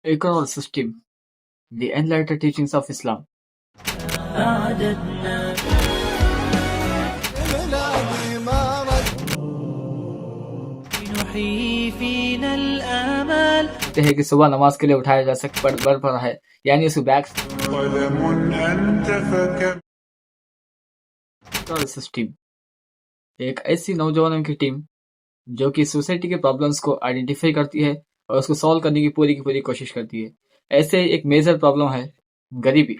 Equal system, the enlightened teachings of Islam. कहते हैं कि सुबह नमाज के लिए उठाया जा सकता बढ़ पड़ा है, यानी उसके बैक सिस्टम, एक ऐसी नौजवानों की टीम जो कि सोसाइटी के प्रॉब्लम्स को आइडेंटिफाई करती है और उसको सॉल्व करने की पूरी कोशिश करती है। ऐसे एक मेजर प्रॉब्लम है गरीबी।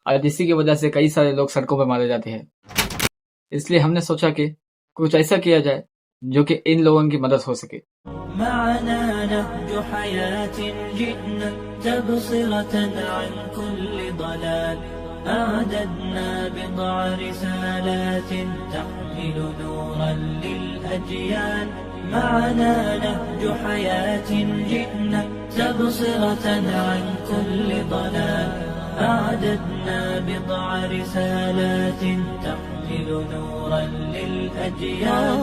और इसी की वजह से कई सारे लोग सड़कों पर मारे जाते हैं। इसलिए हमने सोचा कि कुछ ऐसा किया जाए जो कि इन लोगों की मदद हो सके। أعددنا بضع رسالات تحمل نورا للأجيال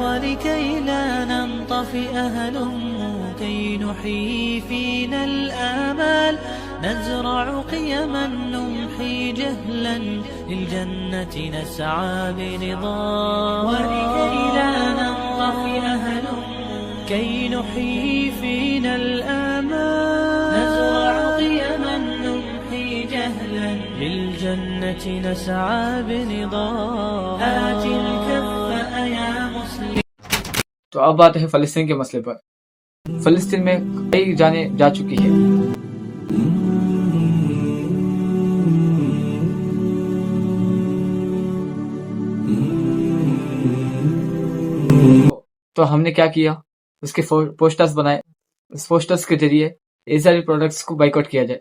ولكي لا ننطفئ هلموا كي نحيي فينا الآمال نزرع قيما نمحي جهلا للجنة نسعى برضا ولكي لا ننطفئ هلموا كي نحيي فينا الآمال نزرع قيما جهلا للجنة نسعى برضا آت الكف يا مسلم। तो अब बात है फलस्तीन के मसले पर। फलस्तीन में कई जाने जा चुकी है। तो हमने क्या किया, उसके पोस्टर्स बनाए। उस पोस्टर्स के जरिए इजरायली प्रोडक्ट्स को बाइकआउट किया जाए।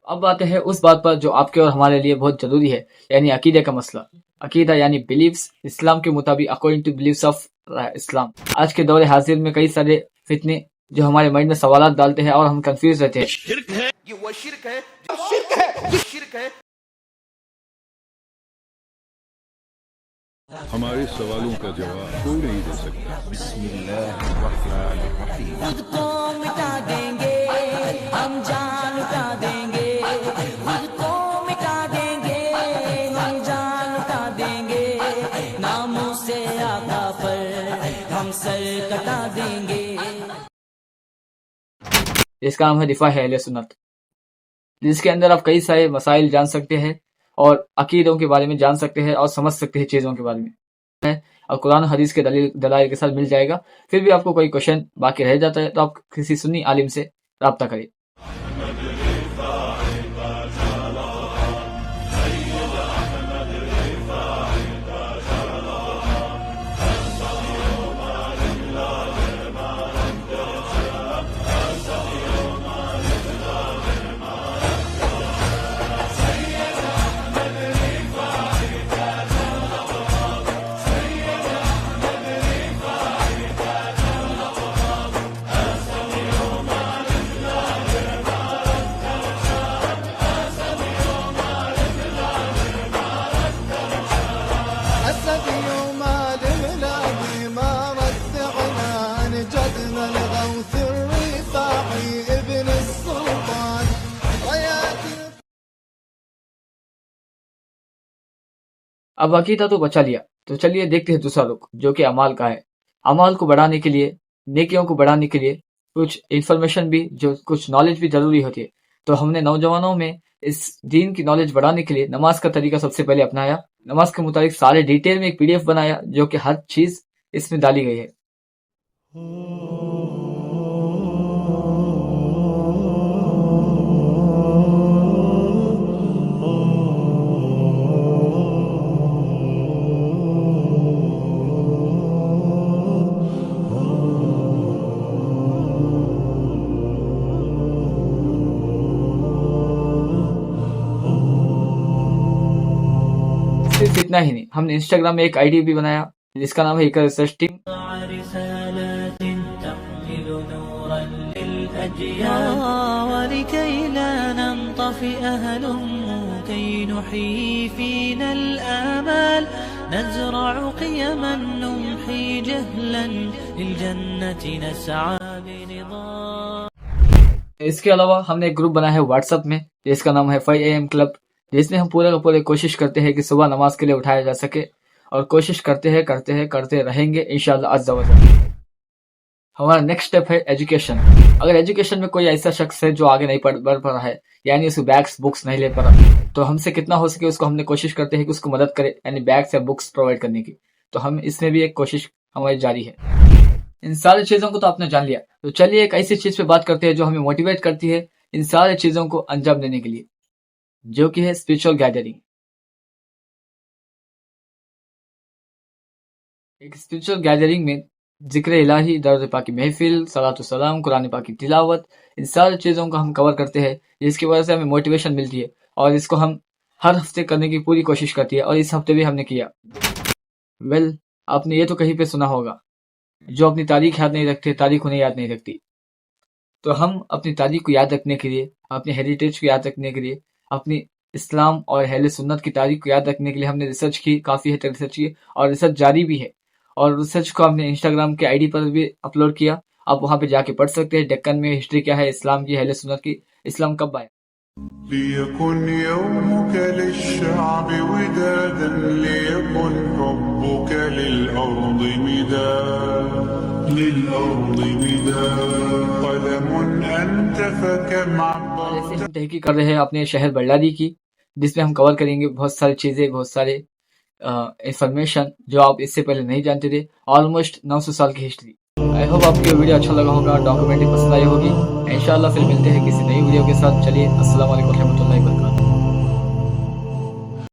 अब आते हैं उस बात पर जो आपके और हमारे लिए बहुत जरूरी है, यानी अकीदे का मसला। अकीदा यानी बिलीव्स, इस्लाम के मुताबिक according to believes of Islam. आज के दौरे हाजिर में कई सारे फितने जो हमारे माइंड में सवालात डालते हैं और हम कंफ्यूज रहते हैं। शिर्क है, ये वो शिर्क है, शिर्क है, ये शिर्क है। हमारे सवालों का जवाब कोई नहीं दे सकता। बिस्मिल्लाहिर्रहमानिर्रहीम। खुद को मिटा देंगे, हम जान उठा देंगे। खुद को मिटा देंगे, हम जान उठा देंगे। नामों से आका पर हम सर कटा देंगे। इसका नाम है दिफा है अहले सुन्नत, जिसके अंदर आप कई सारे मसाइल जान सकते हैं और अकीदों के बारे में जान सकते हैं और समझ सकते हैं चीज़ों के बारे में, और कुरान हदीस के दलाइल के साथ मिल जाएगा। फिर भी आपको कोई क्वेश्चन बाकी रह जाता है तो आप किसी सुन्नी आलिम से राब्ता करें। अब अकीदा तो बचा लिया, तो चलिए देखते हैं दूसरा रुख जो कि अमाल का है। अमाल को बढ़ाने के लिए, नेकियों को बढ़ाने के लिए कुछ इन्फॉर्मेशन भी, जो कुछ नॉलेज भी जरूरी होती है। तो हमने नौजवानों में इस दीन की नॉलेज बढ़ाने के लिए नमाज का तरीका सबसे पहले अपनाया। नमाज के मुताबिक सारे डिटेल में एक पीडीएफ बनाया जो कि हर चीज इसमें डाली गई है। सिर्फ इतना ही नहीं, हमने इंस्टाग्राम में एक आईडी भी बनाया जिसका नाम है इकर रिसर्च टीम। رسالات تحمل نورا للأجيال ولكي لا ننطفئ هلموا كي نحيي فينا الآمال نزرع قيما نمحي جهلا للجنة نسعى برضا. इसके अलावा हमने एक ग्रुप बनाया है व्हाट्सएप में जिसका नाम है 5 AM क्लब, जिसमें हम पूरे का पूरे कोशिश करते हैं कि सुबह नमाज के लिए उठाया जा सके और कोशिश करते रहेंगे इंशाअल्लाह अज़्ज़ा व जल। हमारा नेक्स्ट स्टेप है एजुकेशन। अगर एजुकेशन में कोई ऐसा शख्स है जो आगे नहीं बढ़ पा रहा है, यानी उसको बैग्स बुक्स नहीं ले पा रहा, तो हमसे कितना हो सके उसको हमने कोशिश करते हैं कि उसको मदद करे, यानी बैग्स या बुक्स प्रोवाइड करने की। तो हम इसमें भी एक कोशिश हमारी जारी है। इन सारी चीजों को तो आपने जान लिया, तो चलिए एक ऐसी चीज पे बात करते हैं जो हमें मोटिवेट करती है इन सारी चीजों को अंजाम देने के लिए, जो कि है स्पिरिचुअल गैदरिंग। एक स्पिरिचुअल गैदरिंग में जिक्र इलाही, दर्द पाक की महफिल, सलातो सलाम, कुरान पाक की तिलावत, इन सारी चीज़ों को हम कवर करते हैं, जिसकी वजह से हमें मोटिवेशन मिलती है और इसको हम हर हफ्ते करने की पूरी कोशिश करती है और इस हफ्ते भी हमने किया। आपने ये तो कहीं पे सुना होगा, जो अपनी तारीख याद नहीं रखते तारीख उन्हें याद नहीं रखती। तो हम अपनी तारीख को याद रखने के लिए, अपने हेरिटेज को याद रखने के लिए, अपनी इस्लाम और अहले सुन्नत की तारीख को याद रखने के लिए हमने रिसर्च की, काफ़ी हद तक रिसर्च की और रिसर्च जारी भी है। और रिसर्च को हमने इंस्टाग्राम के आईडी पर भी अपलोड किया, आप वहां पे जाके पढ़ सकते हैं। डेक्कन में हिस्ट्री क्या है इस्लाम की, अहले सुन्नत की, इस्लाम कब आया। ليكن يومك للشعب ودادا ليكن حبك للأرض مداد قلم أنت فكم जैसे عبرت. हम तहकीक कर रहे हैं अपने शहर बल्लारी की, जिसमें हम कवर करेंगे बहुत सारी चीज़ें, बहुत सारे इंफॉर्मेशन जो आप इससे पहले नहीं जानते थे। ऑलमोस्ट 900 साल की हिस्ट्री। आई होप आपको वीडियो अच्छा लगा होगा, डॉक्यूमेंट्री पसंद आई होगी। इंशाल्लाह फिर मिलते हैं किसी नई वीडियो के साथ। चलिए, अस्सलाम वालेकुम रहमतुल्लाहि व बरकातहू।